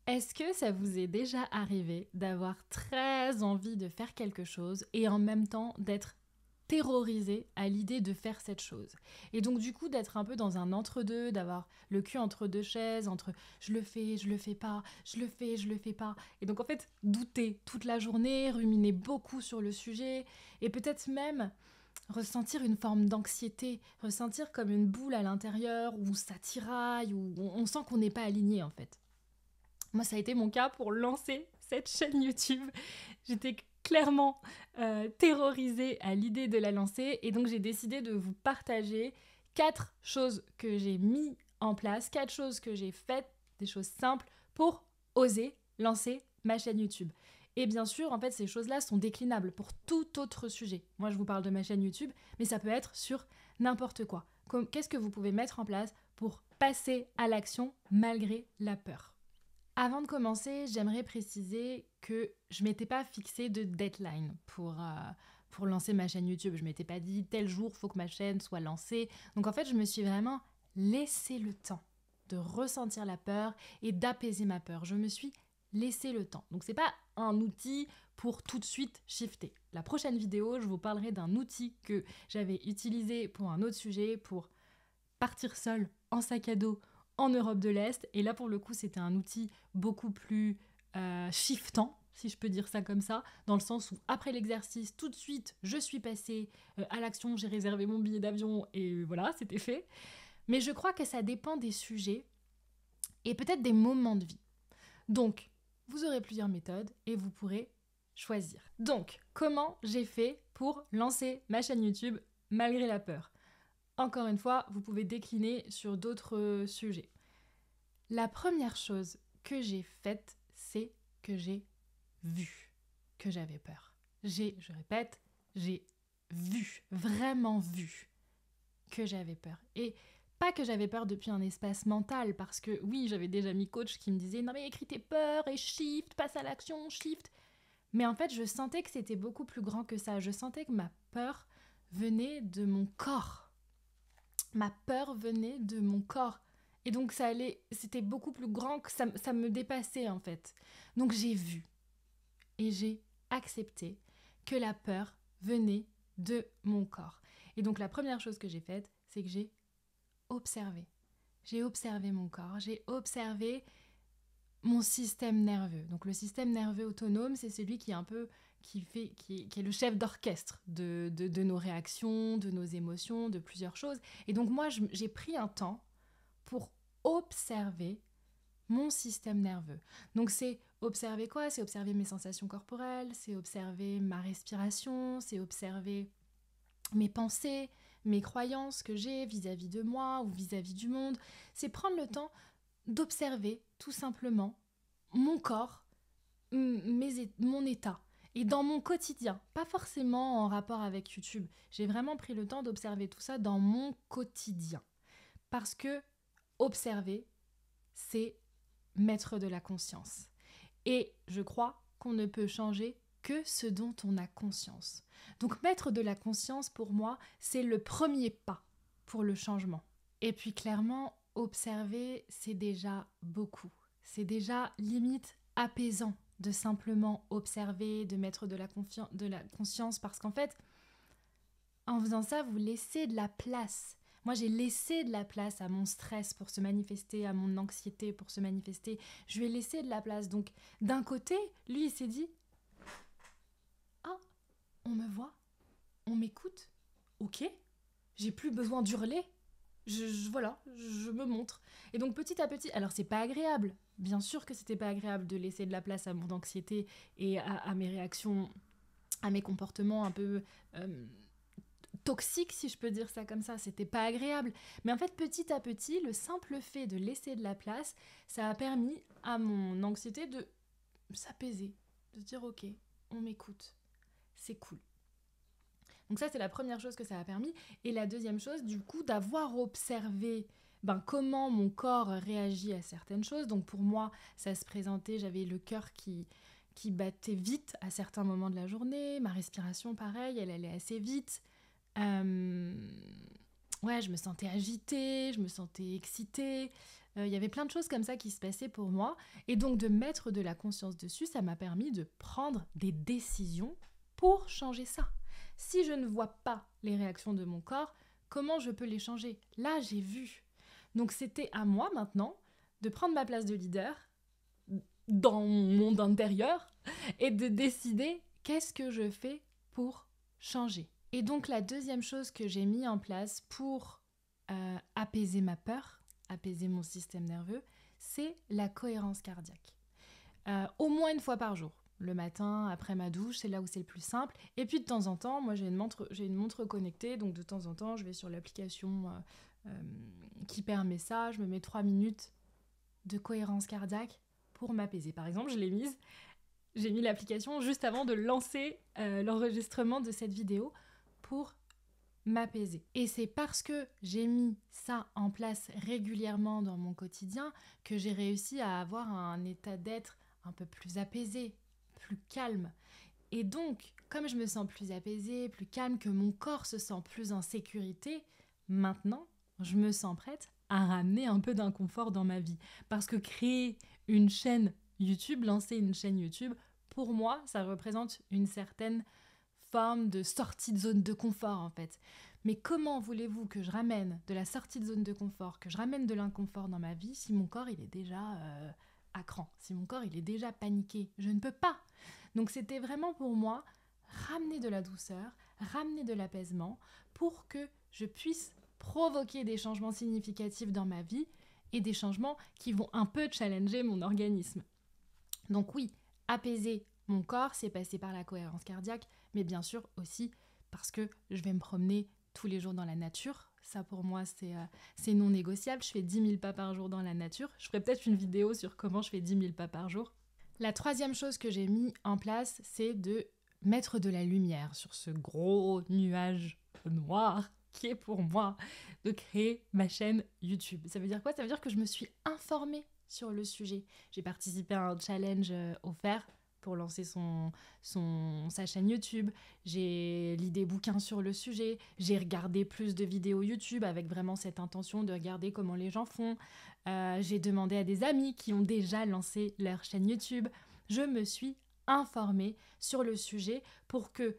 Est-ce que ça vous est déjà arrivé d'avoir très envie de faire quelque chose et en même temps d'être terrorisé à l'idée de faire cette chose? Et donc du coup d'être un peu dans un entre-deux, d'avoir le cul entre deux chaises, entre je le fais pas, je le fais pas. Et donc en fait douter toute la journée, ruminer beaucoup sur le sujet et peut-être même ressentir une forme d'anxiété, ressentir comme une boule à l'intérieur où ça tiraille, où on sent qu'on n'est pas aligné en fait. Moi, ça a été mon cas pour lancer cette chaîne YouTube. J'étais clairement terrorisée à l'idée de la lancer et donc j'ai décidé de vous partager 4 choses que j'ai mis en place, 4 choses que j'ai faites, des choses simples pour oser lancer ma chaîne YouTube. Et bien sûr, en fait, ces choses-là sont déclinables pour tout autre sujet. Moi, je vous parle de ma chaîne YouTube, mais ça peut être sur n'importe quoi. Qu'est-ce que vous pouvez mettre en place pour passer à l'action malgré la peur? Avant de commencer, j'aimerais préciser que je m'étais pas fixée de deadline pour lancer ma chaîne YouTube. Je m'étais pas dit tel jour, faut que ma chaîne soit lancée. Donc en fait, je me suis vraiment laissé le temps de ressentir la peur et d'apaiser ma peur. Je me suis laissé le temps. Donc c'est pas un outil pour tout de suite shifter. La prochaine vidéo, je vous parlerai d'un outil que j'avais utilisé pour un autre sujet, pour partir seule en sac à dos en Europe de l'Est. Et là, pour le coup, c'était un outil beaucoup plus shiftant, si je peux dire ça comme ça, dans le sens où après l'exercice, tout de suite, je suis passée à l'action, j'ai réservé mon billet d'avion et voilà, c'était fait. Mais je crois que ça dépend des sujets et peut-être des moments de vie. Donc, vous aurez plusieurs méthodes et vous pourrez choisir. Donc, comment j'ai fait pour lancer ma chaîne YouTube malgré la peur? Encore une fois, vous pouvez décliner sur d'autres sujets. La première chose que j'ai faite, c'est que j'ai vu que j'avais peur. Je répète, j'ai vu, vraiment vu que j'avais peur. Et pas que j'avais peur depuis un espace mental, parce que oui, j'avais déjà mis coach qui me disait non mais écris tes peurs et shift, passe à l'action, shift. Mais en fait, je sentais que c'était beaucoup plus grand que ça. Je sentais que ma peur venait de mon corps. Ma peur venait de mon corps. Et donc c'était beaucoup plus grand que ça me dépassait en fait. Donc j'ai vu et j'ai accepté que la peur venait de mon corps. Et donc la première chose que j'ai faite, c'est que j'ai observé. J'ai observé mon corps, j'ai observé mon système nerveux. Donc le système nerveux autonome, c'est celui qui est un peu qui est le chef d'orchestre de nos réactions, de nos émotions, de plusieurs choses. Et donc moi, j'ai pris un temps pour observer mon système nerveux. Donc c'est observer quoi? C'est observer mes sensations corporelles, c'est observer ma respiration, c'est observer mes pensées, mes croyances que j'ai vis-à-vis de moi ou vis-à-vis du monde. C'est prendre le temps d'observer tout simplement mon corps, mon état. Et dans mon quotidien, pas forcément en rapport avec YouTube. J'ai vraiment pris le temps d'observer tout ça dans mon quotidien. Parce que observer, c'est mettre de la conscience. Et je crois qu'on ne peut changer que ce dont on a conscience. Donc mettre de la conscience, pour moi, c'est le premier pas pour le changement. Et puis clairement, observer, c'est déjà beaucoup. C'est déjà limite apaisant de simplement observer, de mettre de la conscience, parce qu'en fait, en faisant ça, vous laissez de la place. Moi, j'ai laissé de la place à mon stress pour se manifester, à mon anxiété pour se manifester. Je lui ai laissé de la place. Donc, d'un côté, lui, il s'est dit « Ah, on me voit, on m'écoute, ok, j'ai plus besoin d'hurler, voilà, je me montre. » Et donc, petit à petit, alors c'est pas agréable. Bien sûr que c'était pas agréable de laisser de la place à mon anxiété et à mes réactions, à mes comportements un peu toxiques, si je peux dire ça comme ça. C'était pas agréable. Mais en fait, petit à petit, le simple fait de laisser de la place, ça a permis à mon anxiété de s'apaiser, de se dire ok, on m'écoute, c'est cool. Donc ça, c'est la première chose que ça a permis. Et la deuxième chose, du coup, d'avoir observé comment mon corps réagit à certaines choses. Donc pour moi, ça se présentait, j'avais le cœur qui battait vite à certains moments de la journée. Ma respiration, pareil, elle allait assez vite. Ouais, je me sentais agitée, je me sentais excitée. Il y avait plein de choses comme ça qui se passaient pour moi. Et donc de mettre de la conscience dessus, ça m'a permis de prendre des décisions pour changer ça. Si je ne vois pas les réactions de mon corps, comment je peux les changer? Là, j'ai vu. Donc c'était à moi maintenant de prendre ma place de leader dans mon monde intérieur et de décider qu'est-ce que je fais pour changer. Et donc la deuxième chose que j'ai mis en place pour apaiser ma peur, apaiser mon système nerveux, c'est la cohérence cardiaque. Au moins une fois par jour. Le matin, après ma douche, c'est là où c'est le plus simple. Et puis de temps en temps, moi j'ai une montre connectée, donc de temps en temps, je vais sur l'application qui permet ça, je me mets 3 minutes de cohérence cardiaque pour m'apaiser. Par exemple, j'ai mis l'application juste avant de lancer l'enregistrement de cette vidéo pour m'apaiser. Et c'est parce que j'ai mis ça en place régulièrement dans mon quotidien que j'ai réussi à avoir un état d'être un peu plus apaisé, plus calme. Et donc, comme je me sens plus apaisée, plus calme, que mon corps se sent plus en sécurité, maintenant, je me sens prête à ramener un peu d'inconfort dans ma vie. Parce que créer une chaîne YouTube, lancer une chaîne YouTube, pour moi, ça représente une certaine forme de sortie de zone de confort en fait. Mais comment voulez-vous que je ramène de la sortie de zone de confort, que je ramène de l'inconfort dans ma vie si mon corps il est déjà à cran, si mon corps il est déjà paniqué? Je ne peux pas. Donc c'était vraiment pour moi ramener de la douceur, ramener de l'apaisement pour que je puisse provoquer des changements significatifs dans ma vie et des changements qui vont un peu challenger mon organisme. Donc oui, apaiser mon corps, c'est passer par la cohérence cardiaque, mais bien sûr aussi parce que je vais me promener tous les jours dans la nature. Ça pour moi c'est non négociable, je fais 10 000 pas par jour dans la nature. Je ferai peut-être une vidéo sur comment je fais 10 000 pas par jour. La troisième chose que j'ai mis en place, c'est de mettre de la lumière sur ce gros nuage noir qui est pour moi de créer ma chaîne YouTube. Ça veut dire quoi? Ça veut dire que je me suis informée sur le sujet. J'ai participé à un challenge offert pour lancer sa chaîne YouTube. J'ai lu des bouquins sur le sujet. J'ai regardé plus de vidéos YouTube avec vraiment cette intention de regarder comment les gens font. J'ai demandé à des amis qui ont déjà lancé leur chaîne YouTube. Je me suis informée sur le sujet pour que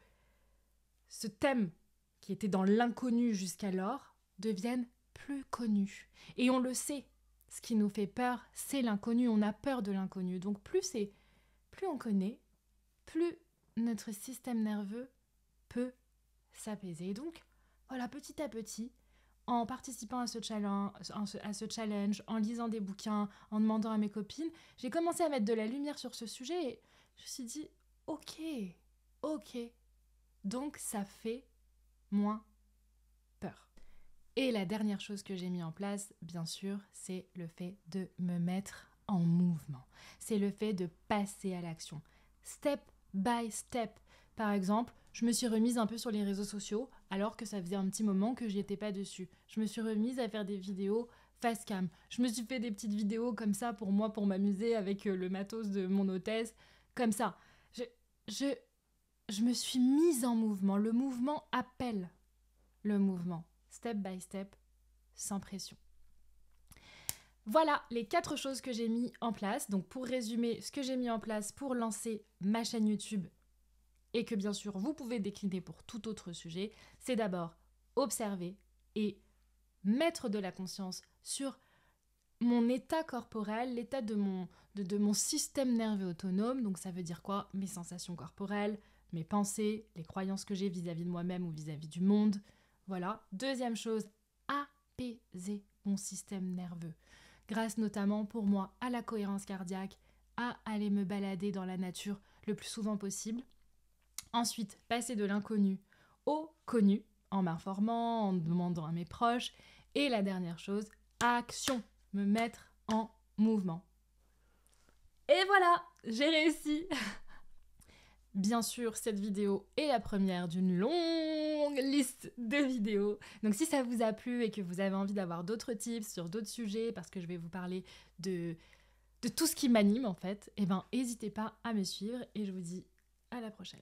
ce thème qui était dans l'inconnu jusqu'alors devienne plus connu. Et on le sait, ce qui nous fait peur, c'est l'inconnu. On a peur de l'inconnu. Donc plus on connaît, plus notre système nerveux peut s'apaiser. Donc voilà, petit à petit, en participant à ce challenge, en lisant des bouquins, en demandant à mes copines, j'ai commencé à mettre de la lumière sur ce sujet et je me suis dit, ok, donc ça fait moins peur. Et la dernière chose que j'ai mis en place, bien sûr, c'est le fait de me mettre en mouvement. C'est le fait de passer à l'action. Step by step. Par exemple, je me suis remise un peu sur les réseaux sociaux alors que ça faisait un petit moment que j'y étais pas dessus. Je me suis remise à faire des vidéos face cam. Je me suis fait des petites vidéos comme ça pour moi, pour m'amuser avec le matos de mon hôtesse. Comme ça. Je me suis mise en mouvement. Le mouvement appelle le mouvement. Step by step, sans pression. Voilà les 4 choses que j'ai mis en place. Donc pour résumer, ce que j'ai mis en place pour lancer ma chaîne YouTube et que bien sûr vous pouvez décliner pour tout autre sujet, c'est d'abord observer et mettre de la conscience sur mon état corporel, l'état de mon système nerveux autonome. Donc ça veut dire quoi? Mes sensations corporelles, mes pensées, les croyances que j'ai vis-à-vis de moi-même ou vis-à-vis du monde. Voilà. Deuxième chose, apaiser mon système nerveux. Grâce notamment pour moi à la cohérence cardiaque, à aller me balader dans la nature le plus souvent possible. Ensuite, passer de l'inconnu au connu en m'informant, en demandant à mes proches. Et la dernière chose, action, me mettre en mouvement. Et voilà, j'ai réussi. Bien sûr, cette vidéo est la première d'une longue liste de vidéos. Donc si ça vous a plu et que vous avez envie d'avoir d'autres tips sur d'autres sujets, parce que je vais vous parler de tout ce qui m'anime en fait, eh ben n'hésitez pas à me suivre et je vous dis à la prochaine.